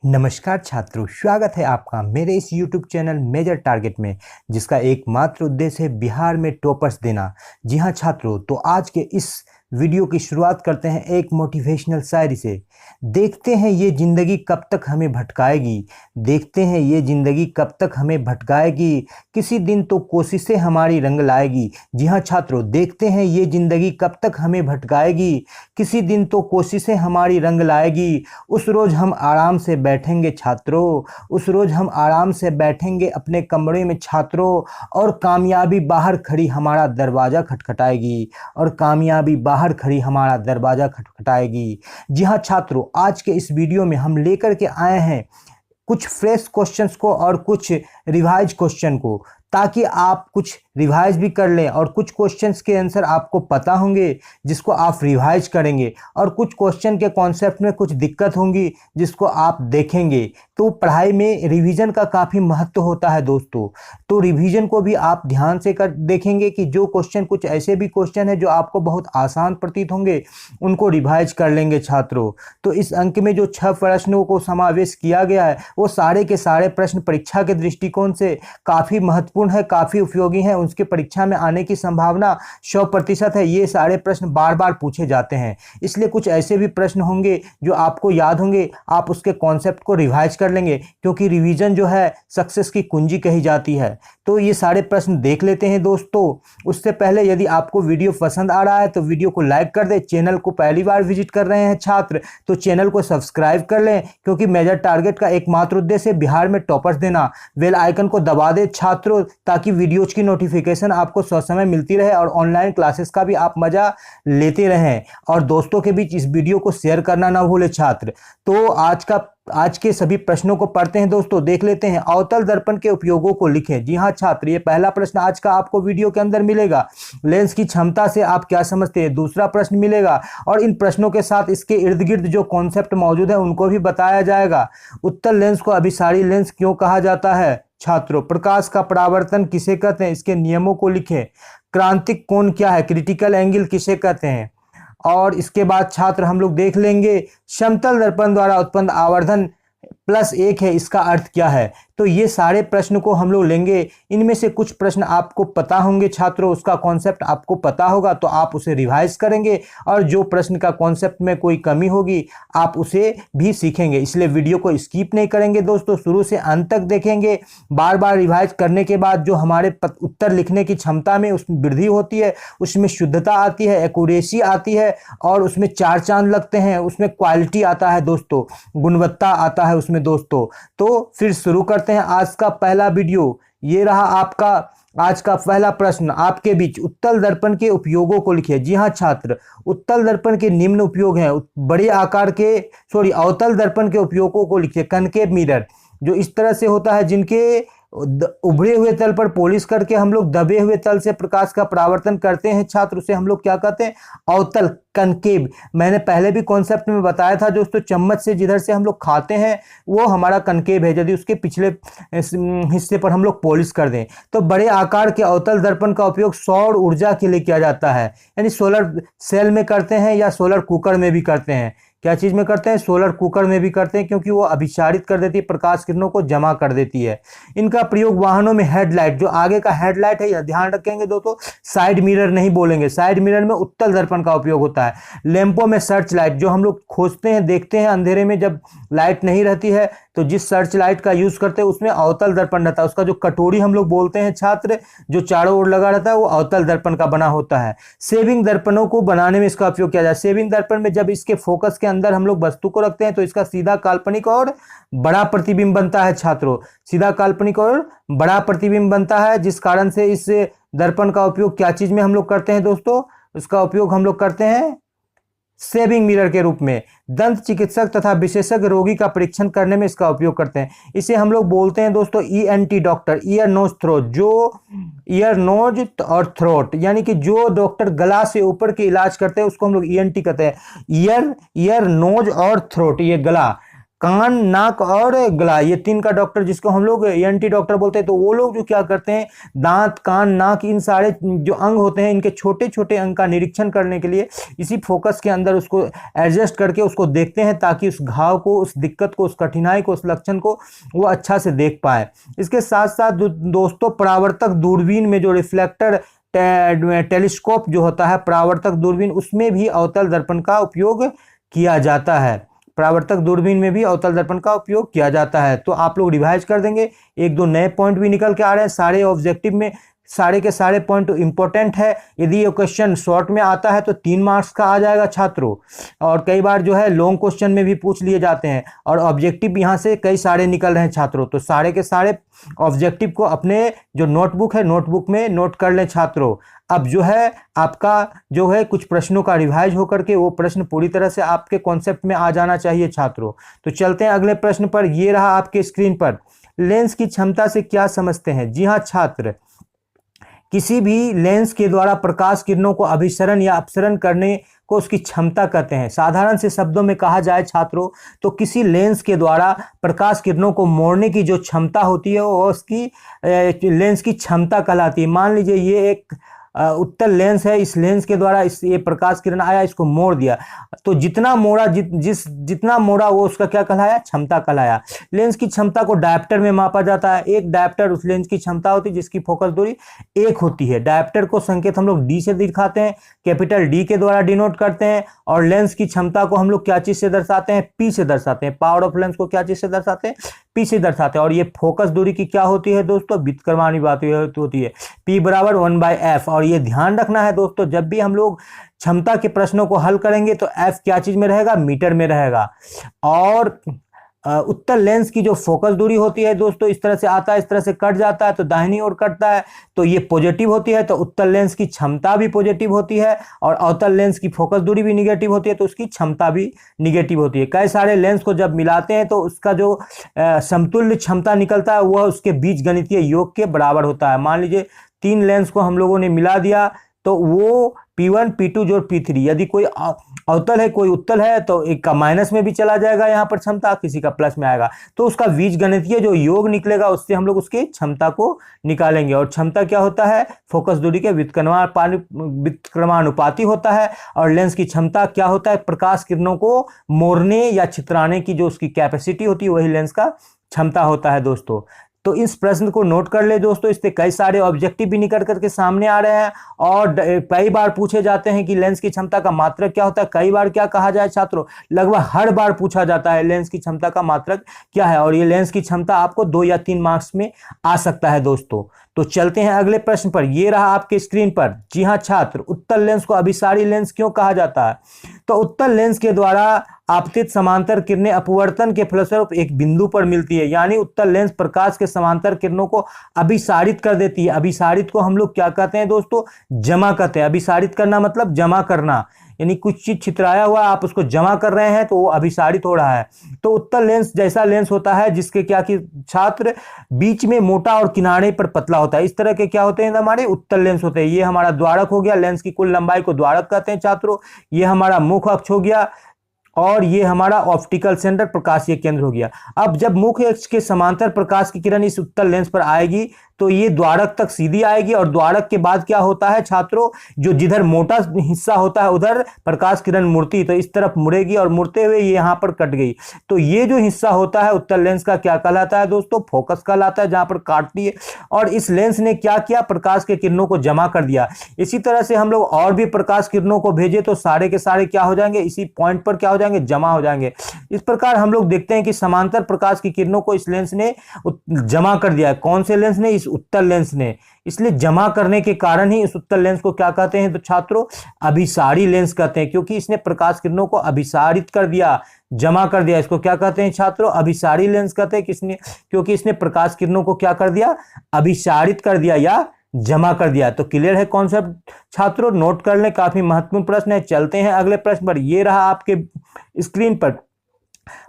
नमस्कार छात्रों, स्वागत है आपका मेरे इस YouTube चैनल मेजर टारगेट में, जिसका एकमात्र उद्देश्य है बिहार में टॉपर्स देना। जी हाँ छात्रों, तो आज के इस वीडियो की शुरुआत करते हैं एक मोटिवेशनल शायरी से। देखते हैं ये ज़िंदगी कब तक हमें भटकाएगी, देखते हैं ये ज़िंदगी कब तक हमें भटकाएगी, किसी दिन तो कोशिशें हमारी रंग लाएगी। जी हाँ छात्रों, देखते हैं ये ज़िंदगी कब तक हमें भटकाएगी, किसी दिन तो कोशिशें हमारी रंग लाएगी। उस रोज़ हम आराम से बैठेंगे छात्रों, उस रोज़ हम आराम से बैठेंगे अपने कमरे में छात्रों, और कामयाबी बाहर खड़ी हमारा दरवाज़ा खटखटाएगी, और कामयाबी बाहर खड़ी हमारा दरवाज़ा खटखटाएगी। जी हाँ छात्रों, आज के इस वीडियो में हम लेकर के आए हैं कुछ फ्रेश क्वेश्चंस को और कुछ रिवाइज क्वेश्चन को, ताकि आप कुछ रिवाइज भी कर लें और कुछ क्वेश्चंस के आंसर आपको पता होंगे जिसको आप रिवाइज करेंगे, और कुछ क्वेश्चन के कॉन्सेप्ट में कुछ दिक्कत होंगी जिसको आप देखेंगे। तो पढ़ाई में रिवीजन का काफ़ी महत्व होता है दोस्तों, तो रिवीजन को भी आप ध्यान से कर देखेंगे कि जो क्वेश्चन, कुछ ऐसे भी क्वेश्चन है जो आपको बहुत आसान प्रतीत होंगे, उनको रिवाइज कर लेंगे छात्रों। तो इस अंक में जो 6 प्रश्नों को समावेश किया गया है, वो सारे के सारे प्रश्न परीक्षा के दृष्टिकोण से काफ़ी महत्वपूर्ण है, काफ़ी उपयोगी है, उसके परीक्षा में आने की संभावना 100% है। ये सारे प्रश्न बार बार पूछे जाते हैं, इसलिए कुछ ऐसे भी प्रश्न होंगे जो आपको याद होंगे, आप उसके कॉन्सेप्ट को रिवाइज कर लेंगे, क्योंकि रिवीजन जो है सक्सेस की कुंजी कही जाती है। तो ये सारे प्रश्न देख लेते हैं दोस्तों। उससे पहले यदि आपको वीडियो पसंद आ रहा है तो वीडियो को लाइक कर दें। चैनल को पहली बार विजिट कर रहे हैं छात्र तो चैनल को सब्सक्राइब कर लें, क्योंकि मेजर टारगेट का एकमात्र उद्देश्य है बिहार में टॉपर्स देना। बेल आइकन को दबा दें छात्रों, ताकि वीडियोज की नोटिफिकेशन आपको समय मिलती रहे और ऑनलाइन क्लासेस का भी आप मजा लेते रहें, और दोस्तों के बीच इस वीडियो को शेयर करना ना भूले छात्र। तो आज के सभी प्रश्नों को पढ़ते हैं दोस्तों, देख लेते हैं। अवतल दर्पण के उपयोगों को लिखें। जी हाँ छात्र, ये पहला प्रश्न आज का आपको वीडियो के अंदर मिलेगा। लेंस की क्षमता से आप क्या समझते हैं, दूसरा प्रश्न मिलेगा, और इन प्रश्नों के साथ इसके इर्द गिर्द जो कॉन्सेप्ट मौजूद है उनको भी बताया जाएगा। उत्तल लेंस को अभिसारी लेंस क्यों कहा जाता है छात्रों? प्रकाश का परावर्तन किसे कहते हैं, इसके नियमों को लिखें। क्रांतिक कोण क्या है, क्रिटिकल एंगल किसे कहते हैं? और इसके बाद छात्र हम लोग देख लेंगे समतल दर्पण द्वारा उत्पन्न आवर्धन +1 है, इसका अर्थ क्या है। तो ये सारे प्रश्न को हम लोग लेंगे। इनमें से कुछ प्रश्न आपको पता होंगे छात्रों, उसका कॉन्सेप्ट आपको पता होगा तो आप उसे रिवाइज करेंगे, और जो प्रश्न का कॉन्सेप्ट में कोई कमी होगी आप उसे भी सीखेंगे। इसलिए वीडियो को स्किप नहीं करेंगे दोस्तों, शुरू से अंत तक देखेंगे। बार बार रिवाइज करने के बाद जो हमारे उत्तर लिखने की क्षमता में उसमें वृद्धि होती है, उसमें शुद्धता आती है, एक्यूरेसी आती है, और उसमें 4 चांद लगते हैं, उसमें क्वालिटी आता है दोस्तों, गुणवत्ता आता है उसमें दोस्तों। तो फिर शुरू करते हैं आज का पहला वीडियो। ये रहा आपका आज का पहला प्रश्न आपके बीच। उत्तल दर्पण के उपयोगों को लिखिए। जी हाँ छात्र, उत्तल दर्पण के निम्न उपयोग हैं। बड़े आकार के अवतल दर्पण के उपयोगों को लिखिए। कनकेव मिरर जो इस तरह से होता है, जिनके उभरे हुए तल पर पॉलिश करके हम लोग दबे हुए तल से प्रकाश का परावर्तन करते हैं छात्र, उसे हम लोग क्या कहते हैं, अवतल, कनकेव। मैंने पहले भी कॉन्सेप्ट में बताया था दोस्तों, चम्मच से जिधर से हम लोग खाते हैं वो हमारा कनकेव है, यदि उसके पिछले हिस्से पर हम लोग पॉलिश कर दें। तो बड़े आकार के अवतल दर्पण का उपयोग सौर ऊर्जा के लिए किया जाता है, यानी सोलर सेल में करते हैं या सोलर कुकर में भी करते हैं। क्या चीज़ में करते हैं, सोलर कुकर में भी करते हैं, क्योंकि वो अभिसारित कर देती है, प्रकाश किरणों को जमा कर देती है। इनका प्रयोग वाहनों में हेडलाइट, जो आगे का हेडलाइट है, यह ध्यान रखेंगे दोस्तों, साइड मिरर नहीं बोलेंगे, साइड मिरर में उत्तल दर्पण का उपयोग होता है। लैंपों में सर्च लाइट, जो हम लोग खोजते हैं, देखते हैं अंधेरे में जब लाइट नहीं रहती है, तो जिस सर्च लाइट का यूज करते हैं उसमें अवतल दर्पण रहता है। उसका जो कटोरी हम लोग बोलते हैं छात्र, जो चारों ओर लगा रहता है, वो अवतल दर्पण का बना होता है। सेविंग दर्पणों को बनाने में इसका उपयोग किया जाए। सेविंग दर्पण में जब इसके फोकस के अंदर हम लोग वस्तु को रखते हैं तो इसका सीधा काल्पनिक और बड़ा प्रतिबिंब बनता है छात्रों, सीधा काल्पनिक और बड़ा प्रतिबिंब बनता है, जिस कारण से इस दर्पण का उपयोग क्या चीज में हम लोग करते हैं दोस्तों, उसका उपयोग हम लोग करते हैं सेविंग मिरर के रूप में। दंत चिकित्सक तथा विशेषज्ञ रोगी का परीक्षण करने में इसका उपयोग करते हैं। इसे हम लोग बोलते हैं दोस्तों ENT doctor, ear nose throat, जो ईयर नोज और थ्रोट, यानी कि जो डॉक्टर गला से ऊपर के इलाज करते हैं उसको हम लोग ENT कहते हैं। ईयर नोज और थ्रोट, ये गला कान, नाक और गला, ये 3 का डॉक्टर, जिसको हम लोग ENT डॉक्टर बोलते हैं, तो वो लोग जो क्या करते हैं, दांत, कान, नाक, इन सारे जो अंग होते हैं, इनके छोटे छोटे अंग का निरीक्षण करने के लिए इसी फोकस के अंदर उसको एडजस्ट करके उसको देखते हैं, ताकि उस घाव को, उस दिक्कत को, उस कठिनाई को, उस लक्षण को वो अच्छा से देख पाए। इसके साथ साथ दोस्तों, परावर्तक दूरबीन में जो रिफ्लेक्टर टेलीस्कोप जो होता है, परावर्तक दूरबीन, उसमें भी अवतल दर्पण का उपयोग किया जाता है। परावर्तक दूरबीन में भी अवतल दर्पण का उपयोग किया जाता है। तो आप लोग रिवाइज कर देंगे, एक दो नए पॉइंट भी निकल के आ रहे हैं। सारे ऑब्जेक्टिव में सारे के सारे पॉइंट इंपॉर्टेंट है। यदि ये क्वेश्चन शॉर्ट में आता है तो 3 मार्क्स का आ जाएगा छात्रों, और कई बार जो है लॉन्ग क्वेश्चन में भी पूछ लिए जाते हैं, और ऑब्जेक्टिव यहाँ से कई सारे निकल रहे हैं छात्रों। तो सारे के सारे ऑब्जेक्टिव को अपने जो नोटबुक है, नोटबुक में नोट कर लें छात्रों। अब जो है आपका जो है कुछ प्रश्नों का रिवाइज होकर के वो प्रश्न पूरी तरह से आपके कॉन्सेप्ट में आ जाना चाहिए छात्रों। तो चलते हैं अगले प्रश्न पर। ये रहा आपके स्क्रीन पर, लेंस की क्षमता से क्या समझते हैं? जी हाँ छात्र, किसी भी लेंस के द्वारा प्रकाश किरणों को अभिसरण या अपसरण करने को उसकी क्षमता कहते हैं। साधारण से शब्दों में कहा जाए छात्रों, तो किसी लेंस के द्वारा प्रकाश किरणों को मोड़ने की जो क्षमता होती है वो उसकी लेंस की क्षमता कहलाती है। मान लीजिए ये एक उत्तल लेंस है, इस लेंस के द्वारा ये प्रकाश किरण आया, इसको मोड़ दिया, तो जितना मोड़ा जितना मोड़ा वो उसका क्या कहलाया? क्षमता कहलाया। लेंस की क्षमता को डायप्टर में मापा जाता है। एक डायप्टर उस लेंस की क्षमता होती है जिसकी फोकस दूरी 1 होती है। डायप्टर को संकेत हम लोग D से दिखाते हैं, कैपिटल D के द्वारा डिनोट करते हैं, और लेंस की क्षमता को हम लोग क्या चीज से दर्शाते हैं? P से दर्शाते हैं। पावर ऑफ लेंस को क्या चीज से दर्शाते हैं? P से दर्शाते हैं। और ये फोकस दूरी की क्या होती है दोस्तों? व्युत्क्रमानुपाती होती है, P बराबर 1/f। और ये ध्यान रखना है दोस्तों, जब भी हम लोग क्षमता के प्रश्नों को हल करेंगे तो f क्या चीज में रहेगा? मीटर में रहेगा। और उत्तल लेंस की जो फोकस दूरी होती है दोस्तों, इस तरह से आता है, इस तरह से कट जाता है, तो दाहिनी ओर कटता है, तो ये पॉजिटिव होती है, तो उत्तल लेंस की क्षमता भी पॉजिटिव होती है, और अवतल लेंस की फोकस दूरी भी निगेटिव होती है, तो उसकी क्षमता भी निगेटिव होती है। कई सारे लेंस को जब मिलाते हैं तो उसका जो समतुल्य क्षमता निकलता है वह उसके बीज गणितीय योग के बराबर होता है। मान लीजिए 3 लेंस को हम लोगों ने मिला दिया, तो वो P1 P2 जोड़ P3, यदि कोई अवतल है कोई उत्तल है तो एक का माइनस में भी चला जाएगा यहाँ पर क्षमता, किसी का प्लस में आएगा, तो उसका बीजगणितीय जो योग निकलेगा उससे हम लोग उसकी क्षमता को निकालेंगे। और क्षमता क्या होता है? फोकस दूरी के व्युत्क्रमानुपाती होता है। और लेंस की क्षमता क्या होता है? प्रकाश किरणों को मोड़ने या छितराने की जो उसकी कैपेसिटी होती है वही लेंस का क्षमता होता है दोस्तों। तो इस प्रश्न को नोट कर ले दोस्तों, इससे कई सारे ऑब्जेक्टिव भी निकल करके सामने आ रहे हैं, और कई बार पूछे जाते हैं कि लेंस की क्षमता का मात्रक क्या होता है। कई बार क्या कहा जाए छात्रों, लगभग हर बार पूछा जाता है लेंस की क्षमता का मात्रक क्या है, और ये लेंस की क्षमता आपको 2 या 3 मार्क्स में आ सकता है दोस्तों। तो चलते हैं अगले प्रश्न पर। ये रहा आपके स्क्रीन पर। जी हाँ छात्र, उत्तल लेंस को अभिसारी लेंस क्यों कहा जाता है? तो उत्तल लेंस के द्वारा आपतित समांतर किरणें अपवर्तन के फलस्वरूप एक बिंदु पर मिलती है, यानी उत्तल लेंस प्रकाश के समांतर किरणों को अभिसारित कर देती है। अभिसारित को हम लोग क्या कहते हैं दोस्तों? जमा कहते हैं। अभिसारित करना मतलब जमा करना, यानी कुछ चीज छितराया हुआ आप उसको जमा कर रहे हैं तो वो अभिसारित हो रहा है। तो उत्तल लेंस जैसा लेंस होता है जिसके क्या कि छात्र बीच में मोटा और किनारे पर पतला होता है, इस तरह के क्या होते हैं? हमारे उत्तल लेंस होते हैं। ये हमारा द्वारक हो गया, लेंस की कुल लंबाई को द्वारक कहते हैं छात्रों। ये हमारा मुख्य अक्ष हो गया, और ये हमारा ऑप्टिकल सेंटर प्रकाशीय केंद्र हो गया। अब जब मुख्य अक्ष के समांतर प्रकाश की किरण इस उत्तल लेंस पर आएगी तो ये द्वारक तक सीधी आएगी, और द्वारक के बाद क्या होता है छात्रों? जो जिधर मोटा हिस्सा होता है उधर प्रकाश किरण मुड़ती, तो इस तरफ मुड़ेगी और मुड़ते हुए ये यहाँ पर कट गई। तो ये जो हिस्सा होता है उत्तल लेंस का क्या कहलाता है दोस्तों? फोकस कहलाता है, जहां पर काटती है। और इस लेंस ने क्या किया? प्रकाश के किरणों को जमा कर दिया। इसी तरह से हम लोग और भी प्रकाश किरणों को भेजे तो सारे के सारे क्या हो जाएंगे? इसी पॉइंट पर क्या हो जाएंगे? जमा हो जाएंगे। इस प्रकार हम लोग देखते हैं कि समांतर प्रकाश की किरणों को इस लेंस ने जमा कर दिया है। कौन से लेंस ने? इस उत्तल लेंस ने। इसलिए जमा करने के कारण ही इस उत्तल लेंस को क्या कहते हैं तो छात्रों? अभिसारी लेंस कहते हैं, क्योंकि इसने प्रकाश किरणों को अभिसारित कर दिया, जमा कर दिया। इसको क्या कहते हैं छात्रों? अभिसारी लेंस कहते हैं। किसने? क्योंकि इसने प्रकाश किरणों को क्या कर दिया? अभिसारित कर दिया या जमा कर दिया। तो क्लियर है कॉन्सेप्ट छात्रों? नोट कर लें, काफी महत्वपूर्ण प्रश्न है। चलते हैं अगले प्रश्न पर। ये रहा आपके स्क्रीन पर।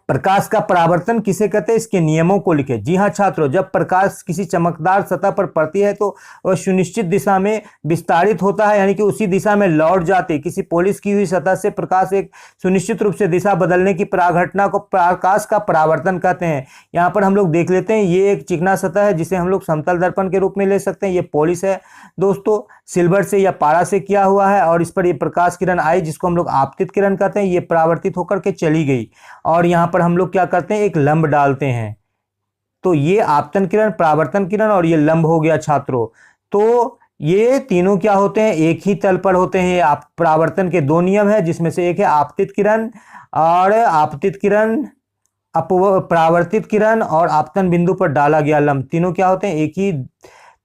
प्रकाश का परावर्तन किसे कहते हैं, इसके नियमों को लिखें। जी हाँ छात्रों, जब प्रकाश किसी चमकदार सतह पर पड़ती है तो वह सुनिश्चित दिशा में विस्तारित होता है, यानी कि उसी दिशा में लौट जाती है। किसी पॉलिश की हुई सतह से प्रकाश एक सुनिश्चित रूप से दिशा बदलने की घटना को प्रकाश का परावर्तन कहते हैं। यहाँ पर हम लोग देख लेते हैं, ये एक चिकना सतह है जिसे हम लोग समतल दर्पण के रूप में ले सकते हैं। ये पॉलिश है दोस्तों, सिल्वर से या पारा से किया हुआ है, और इस पर ये प्रकाश किरण आई जिसको हम लोग आपतित किरण कहते हैं। ये परावर्तित होकर के चली गई, और यहाँ पर हम लोग क्या करते हैं, एक लंब डालते हैं। तो ये आपतन किरण, परावर्तन किरण और ये लंब हो गया छात्रों। तो ये तीनों क्या होते हैं, एक ही तल पर होते हैं। आप परावर्तन के दो नियम है, जिसमें से एक है आपतित किरण, और आपतित किरण, परावर्तित किरण और आपतन बिंदु पर डाला गया लंब, तीनों क्या होते हैं, एक ही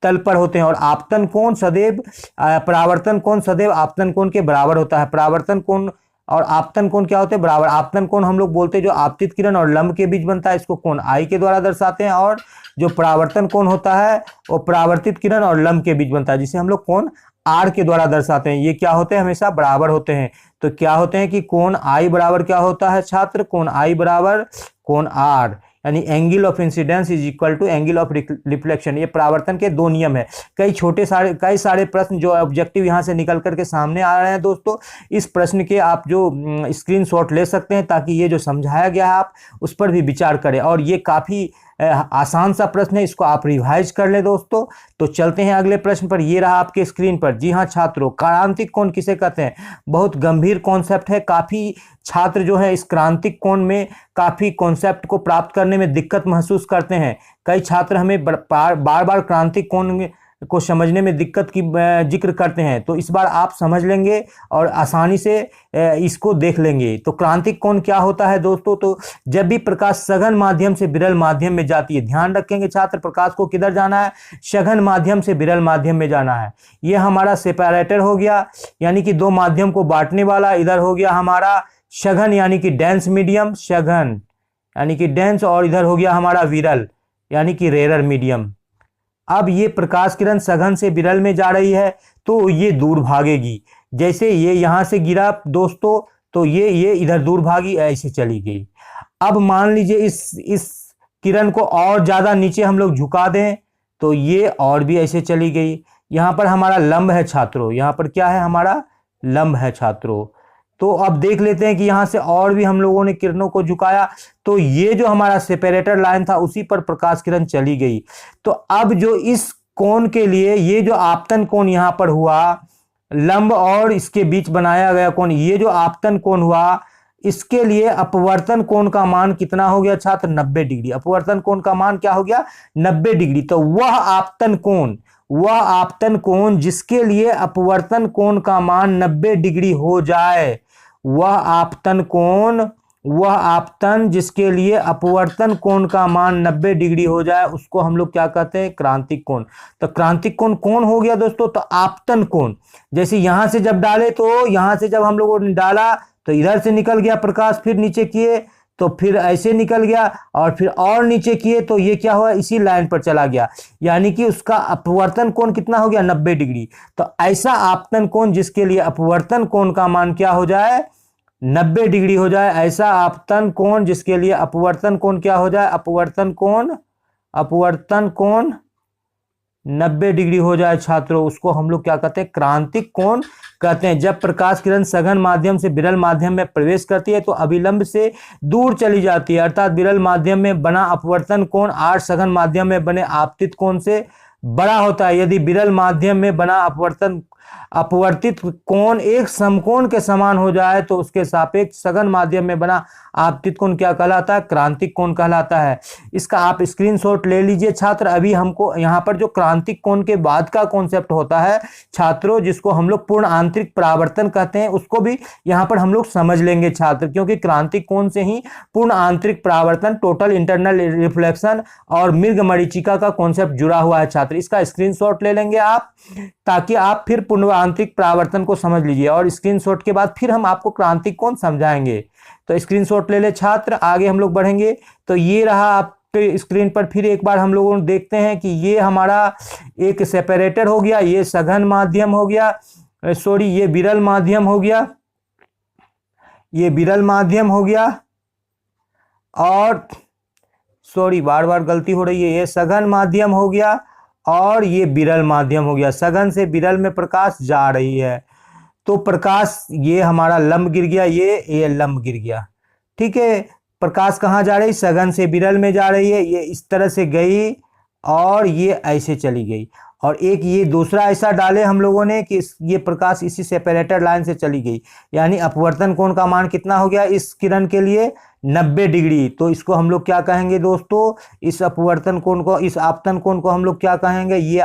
तल पर होते हैं। और आपतन कोण सदैव परावर्तन कोण सदैव आपतन कोण के बराबर होता है। परावर्तन कोण और आपतन कोण क्या होते हैं, बराबर। आपतन कोण हम लोग बोलते हैं जो आपतित किरण और लंब के बीच बनता है, इसको कोण आई के द्वारा दर्शाते हैं। और जो परावर्तन कोण होता है वो परावर्तित किरण और लंब के बीच बनता है, जिसे हम लोग कोण आर के द्वारा दर्शाते हैं। ये क्या होते हैं, हमेशा बराबर होते हैं। तो क्या होते हैं कि कोण आई बराबर क्या होता है छात्र, कोण आई बराबर कोण आर, यानी angle of incidence is equal to angle of reflection. ये परावर्तन के दो नियम है। कई सारे प्रश्न जो ऑब्जेक्टिव यहाँ से निकल करके सामने आ रहे हैं दोस्तों, इस प्रश्न के आप जो स्क्रीनशॉट ले सकते हैं, ताकि ये जो समझाया गया है आप उस पर भी विचार करें। और ये काफ़ी आसान सा प्रश्न है, इसको आप रिवाइज कर ले दोस्तों। तो चलते हैं अगले प्रश्न पर। ये रहा आपके स्क्रीन पर। जी हाँ छात्रों, क्रांतिक कोण किसे कहते हैं, बहुत गंभीर कॉन्सेप्ट है। काफ़ी छात्र जो है इस क्रांतिक कोण में काफ़ी कॉन्सेप्ट को प्राप्त करने में दिक्कत महसूस करते हैं। कई छात्र हमें बार बार क्रांतिक कोण को समझने में दिक्कत की जिक्र करते हैं, तो इस बार आप समझ लेंगे और आसानी से इसको देख लेंगे। तो क्रांतिक कोण क्या होता है दोस्तों, तो जब भी प्रकाश सघन माध्यम से विरल माध्यम में जाती है, ध्यान रखेंगे छात्र, प्रकाश को किधर जाना है, सघन माध्यम से विरल माध्यम में जाना है। ये हमारा सेपरेटर हो गया, यानी कि दो माध्यम को बांटने वाला। इधर हो गया हमारा सघन यानी कि डेंस मीडियम, सघन यानी कि डेंस, और इधर हो गया हमारा विरल यानी कि रेयर मीडियम। अब ये प्रकाश किरण सघन से विरल में जा रही है तो ये दूर भागेगी। जैसे ये यहाँ से गिरा दोस्तों, तो ये इधर दूर भागी, ऐसे चली गई। अब मान लीजिए इस किरण को और ज़्यादा नीचे हम लोग झुका दें तो ये और भी ऐसे चली गई। यहाँ पर हमारा लंब है छात्रों, यहाँ पर क्या है, हमारा लंब है छात्रों। तो अब देख लेते हैं कि यहाँ से और भी हम लोगों ने किरणों को झुकाया, तो ये जो हमारा सेपरेटर लाइन था उसी पर प्रकाश किरण चली गई। तो अब जो इस कोण के लिए ये जो आपतन कोण यहाँ पर हुआ, लंब और इसके बीच बनाया गया कोण, ये जो आपतन कोण हुआ, इसके लिए अपवर्तन कोण का मान कितना हो गया छात्र, 90 डिग्री। अपवर्तन कोण का मान क्या हो गया, 90 डिग्री। तो वह आपतन कोण जिसके लिए अपवर्तन कोण का मान 90 डिग्री हो जाए, वह आपतन जिसके लिए अपवर्तन कोण का मान 90 डिग्री हो जाए, उसको हम लोग क्या कहते हैं, क्रांतिक कोण। तो क्रांतिक कोण कौन हो गया दोस्तों, तो आपतन कोण। जैसे यहां से जब डाले, तो यहां से जब हम लोगों ने डाला तो इधर से निकल गया प्रकाश, फिर नीचे किए तो फिर ऐसे निकल गया, और फिर और नीचे किए तो ये क्या हुआ, इसी लाइन पर चला गया, यानी कि उसका अपवर्तन कोण कितना हो गया, 90 डिग्री। तो ऐसा आपतन कोण जिसके लिए अपवर्तन कोण का मान क्या हो जाए, 90 डिग्री हो जाए, ऐसा आपतन कोण जिसके लिए अपवर्तन कोण क्या हो जाए, अपवर्तन कोण 90 डिग्री हो जाए छात्रों, उसको हम लोग क्या कहते हैं, क्रांतिक कोण कहते हैं। जब प्रकाश किरण सघन माध्यम से विरल माध्यम में प्रवेश करती है तो अभिलंब से दूर चली जाती है, अर्थात विरल माध्यम में बना अपवर्तन कोण 8 सघन माध्यम में बने आपतित कोण से बड़ा होता है। यदि विरल माध्यम में बना अपवर्तित कोण एक समकोण के समान हो जाए तो उसके सापेक्ष सघन माध्यम में बना आपतित कोण क्या कहलाता है, क्रांतिक कोण कहलाता है। इसका आप स्क्रीनशॉट ले लीजिए छात्र। अभी हमको यहाँ पर जो क्रांतिक कोण के बाद का कॉन्सेप्ट होता है छात्रों, जिसको हम लोग पूर्ण आंतरिक परावर्तन कहते हैं, उसको भी यहाँ पर हम लोग समझ लेंगे छात्र, क्योंकि क्रांतिक कोण से ही पूर्ण आंतरिक परावर्तन, टोटल इंटरनल रिफ्लेक्शन और मृगमरीचिका का कॉन्सेप्ट जुड़ा हुआ है छात्र। इसका स्क्रीनशॉट ले लेंगे आप, ताकि आप फिर पूर्ण आंतरिक परावर्तन को समझ लीजिए, और स्क्रीनशॉट के बाद फिर हम आपको क्रांतिक कोण समझाएंगे। तो स्क्रीनशॉट ले ले छात्र, आगे हम लोग बढ़ेंगे। तो ये रहा आपके स्क्रीन पर, फिर एक बार हम लोगों देखते हैं कि ये हमारा एक सेपरेटर हो गया, ये सघन माध्यम हो गया, सॉरी ये विरल माध्यम हो गया, ये विरल माध्यम हो गया, और सॉरी बार बार गलती हो रही है, ये सघन माध्यम हो गया और ये विरल माध्यम हो गया। सघन से विरल में प्रकाश जा रही है, तो प्रकाश ये हमारा लंब गिर गया, ये लंब गिर गया। ठीक है, प्रकाश कहाँ जा रही, सघन से विरल में जा रही है। ये इस तरह से गई और ये ऐसे चली गई, और एक ये दूसरा ऐसा डाले हम लोगों ने कि ये प्रकाश इसी सेपरेटर लाइन से चली गई, यानी अपवर्तन कोण का मान कितना हो गया इस किरण के लिए, 90 डिग्री। तो इसको हम लोग क्या कहेंगे दोस्तों, इस अपवर्तन कोण को, इस आपतन कोण को हम लोग क्या कहेंगे, ये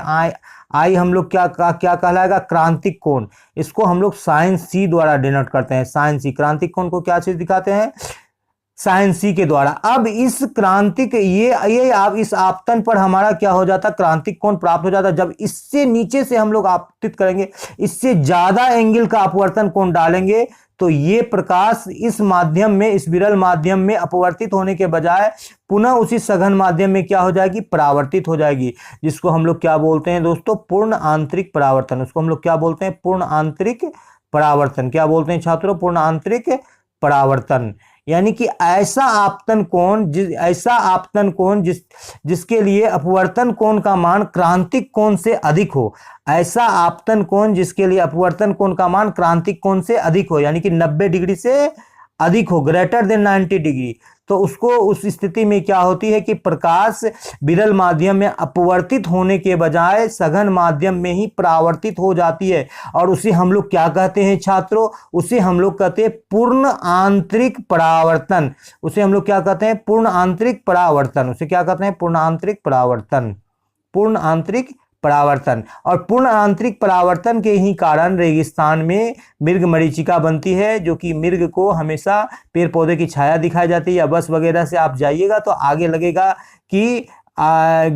आई हम लोग क्या कहलाएगा, क्रांतिक कोण। इसको हम लोग साइन सी द्वारा डिनोट करते हैं, साइन सी। क्रांतिक कोण को क्या चीज दिखाते हैं, साइन सी के द्वारा। अब इस क्रांतिक ये आप इस आपतन पर हमारा क्या हो जाता, क्रांतिक कोण प्राप्त हो जाता। जब इससे नीचे से हम लोग आपतित करेंगे, इससे ज्यादा एंगल का अपवर्तन कोण डालेंगे, तो ये प्रकाश इस माध्यम में, इस विरल माध्यम में अपवर्तित होने के बजाय पुनः उसी सघन माध्यम में क्या हो जाएगी, परावर्तित हो जाएगी, जिसको हम लोग क्या बोलते हैं दोस्तों, पूर्ण आंतरिक परावर्तन। उसको हम लोग क्या बोलते हैं, पूर्ण आंतरिक परावर्तन। क्या बोलते हैं छात्रों, पूर्ण आंतरिक परावर्तन। यानी कि ऐसा आपतन कोण जिसके लिए अपवर्तन कोण का मान क्रांतिक कोण से अधिक हो, ऐसा आपतन कोण जिसके लिए अपवर्तन कोण का मान क्रांतिक कोण से अधिक हो, यानी कि 90 डिग्री से अधिक हो, ग्रेटर देन 90 डिग्री। तो उसको, उस स्थिति में क्या होती है कि प्रकाश विरल माध्यम में अपवर्तित होने के बजाय सघन माध्यम में ही परावर्तित हो जाती है, और उसे हम लोग क्या कहते हैं छात्रों, उसे हम लोग कहते हैं पूर्ण आंतरिक परावर्तन। उसे हम लोग क्या कहते हैं, पूर्ण आंतरिक परावर्तन। उसे क्या कहते हैं, पूर्ण आंतरिक परावर्तन, पूर्ण आंतरिक परावर्तन। और पूर्ण आंतरिक परावर्तन के ही कारण रेगिस्तान में मृग मरीचिका बनती है, जो कि मृग को हमेशा पेड़ पौधे की छाया दिखाई जाती है। या बस वगैरह से आप जाइएगा तो आगे लगेगा कि आग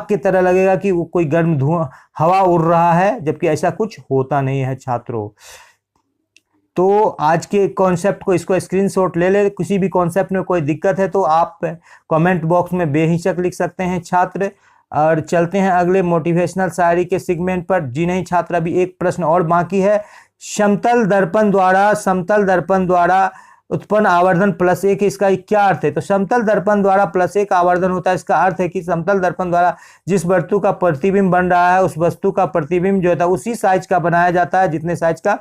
की तरह लगेगा कि वो कोई गर्म धुआं, हवा उड़ रहा है, जबकि ऐसा कुछ होता नहीं है छात्रों। तो आज के कॉन्सेप्ट को, इसको स्क्रीनशॉट ले ले। किसी भी कॉन्सेप्ट में कोई दिक्कत है तो आप कमेंट बॉक्स में बेहिचक लिख सकते हैं छात्र। और चलते हैं अगले मोटिवेशनल शायरी के सेगमेंट पर। जी नहीं छात्र, अभी एक प्रश्न और बाकी है। समतल दर्पण द्वारा उत्पन्न आवर्धन +1, इसका क्या अर्थ है। तो समतल दर्पण द्वारा +1 आवर्धन होता है, इसका अर्थ है कि समतल दर्पण द्वारा जिस वस्तु का प्रतिबिंब बन रहा है, उस वस्तु का प्रतिबिंब जो होता है उसी साइज का बनाया जाता है जितने साइज का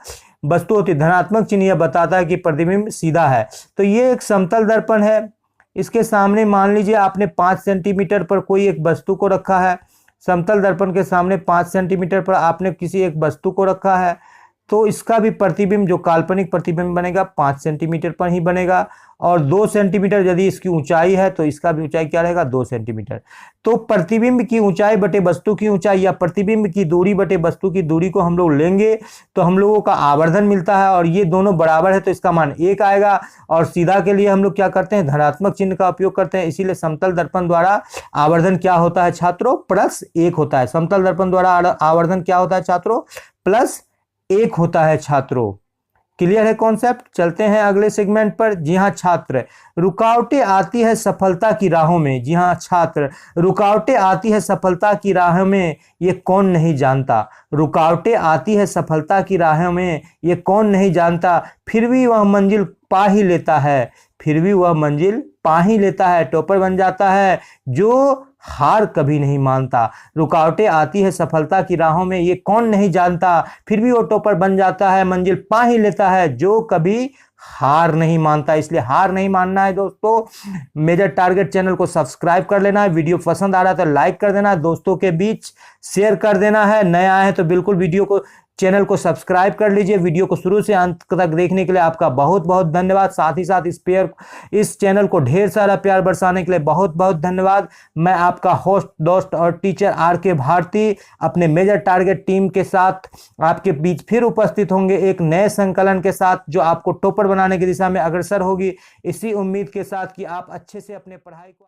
वस्तु होती है। धनात्मक चिन्ह यह बताता है कि प्रतिबिंब सीधा है। तो ये एक समतल दर्पण है। इसके सामने मान लीजिए आपने 5 सेंटीमीटर पर कोई एक वस्तु को रखा है। समतल दर्पण के सामने 5 सेंटीमीटर पर आपने किसी एक वस्तु को रखा है, तो इसका भी प्रतिबिंब, जो काल्पनिक प्रतिबिंब बनेगा, 5 सेंटीमीटर पर ही बनेगा। और 2 सेंटीमीटर यदि इसकी ऊंचाई है तो इसका भी ऊंचाई क्या रहेगा, 2 सेंटीमीटर। तो प्रतिबिंब की ऊंचाई बटे वस्तु की ऊंचाई, या प्रतिबिंब की दूरी बटे वस्तु की दूरी को हम लोग लेंगे तो हम लोगों का आवर्धन मिलता है, और ये दोनों बराबर है तो इसका मान 1 आएगा। और सीधा के लिए हम लोग क्या करते हैं, धनात्मक चिन्ह का उपयोग करते हैं। इसीलिए समतल दर्पण द्वारा आवर्धन क्या होता है छात्रों, +1 होता है। समतल दर्पण द्वारा आवर्धन क्या होता है छात्रों, +1 होता है छात्रों। क्लियर है कॉन्सेप्ट। चलते हैं अगले सेगमेंट पर। जी हाँ छात्र, रुकावटें आती है सफलता की राहों में। जी हाँ छात्र, रुकावटें आती है सफलता की राहों में, ये कौन नहीं जानता। रुकावटें आती है सफलता की राहों में, ये कौन नहीं जानता। फिर भी वह मंजिल पा ही लेता है, फिर भी वह मंजिल पा ही लेता है। टॉपर बन जाता है जो हार कभी नहीं मानता। रुकावटें आती है सफलता की राहों में, ये कौन नहीं जानता। फिर भी वो टॉपर बन जाता है, मंजिल पा ही लेता है, जो कभी हार नहीं मानता। इसलिए हार नहीं मानना है दोस्तों। मेजर टारगेट चैनल को सब्सक्राइब कर लेना है। वीडियो पसंद आ रहा है तो लाइक कर देना है, दोस्तों के बीच शेयर कर देना है। नया है तो बिल्कुल वीडियो को, चैनल को सब्सक्राइब कर लीजिए। वीडियो को शुरू से अंत तक देखने के लिए आपका बहुत बहुत धन्यवाद। साथ ही साथ इस चैनल को ढेर सारा प्यार बरसाने के लिए बहुत बहुत धन्यवाद। मैं आपका होस्ट, दोस्त और टीचर RK भारती अपने मेजर टारगेट टीम के साथ आपके बीच फिर उपस्थित होंगे एक नए संकलन के साथ, जो आपको टॉपर बनाने की दिशा में अग्रसर होगी। इसी उम्मीद के साथ कि आप अच्छे से अपने पढ़ाई को